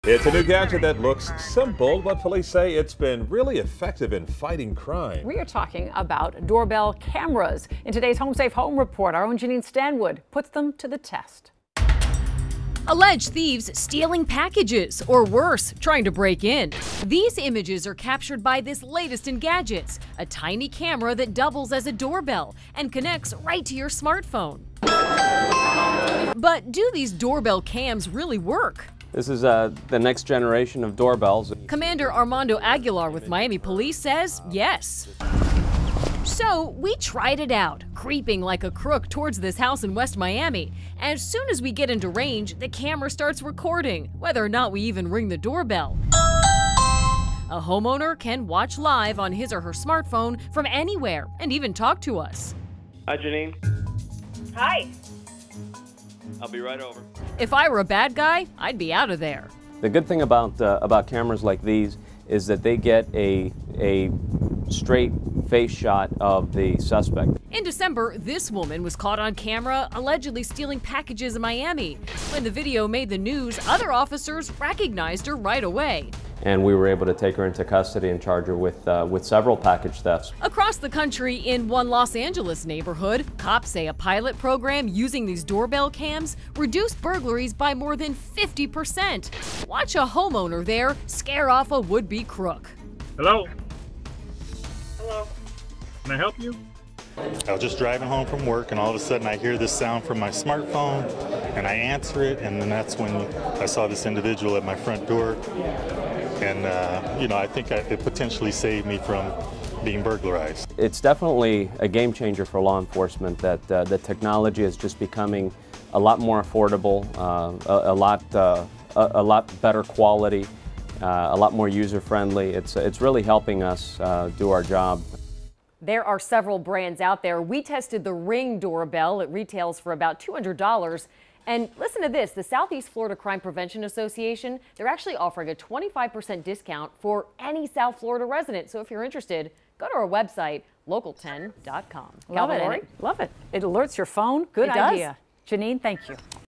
It's a new gadget that looks simple, but police say it's been really effective in fighting crime. We are talking about doorbell cameras. In today's Home Safe Home Report, our own Janine Stanwood puts them to the test. Alleged thieves stealing packages, or worse, trying to break in. These images are captured by this latest in gadgets, a tiny camera that doubles as a doorbell and connects right to your smartphone. But do these doorbell cams really work? This is the next generation of doorbells. Commander Armando Aguilar with Miami Police says yes. So we tried it out, creeping like a crook towards this house in West Miami. As soon as we get into range, the camera starts recording, whether or not we even ring the doorbell. A homeowner can watch live on his or her smartphone from anywhere and even talk to us. Hi, Janine. Hi. I'll be right over. If I were a bad guy, I'd be out of there. The good thing about cameras like these is that they get a straight face shot of the suspect. In December, this woman was caught on camera allegedly stealing packages in Miami. When the video made the news, other officers recognized her right away. And we were able to take her into custody and charge her with several package thefts. Across the country, in one Los Angeles neighborhood, cops say a pilot program using these doorbell cams reduced burglaries by more than 50%. Watch a homeowner there scare off a would-be crook. Hello? Hello. Can I help you? I was just driving home from work, and all of a sudden I hear this sound from my smartphone, and I answer it, and then that's when I saw this individual at my front door. And, I think it potentially saved me from being burglarized. It's definitely a game changer for law enforcement that the technology is just becoming a lot more affordable, a lot better quality, a lot more user-friendly. It's really helping us do our job. There are several brands out there. We tested the Ring doorbell. It retails for about $200. And listen to this, the Southeast Florida Crime Prevention Association, they're actually offering a 25% discount for any South Florida resident. So if you're interested, go to our website, local10.com. Love it. Love it. It alerts your phone. Good It does. idea. Janine, thank you.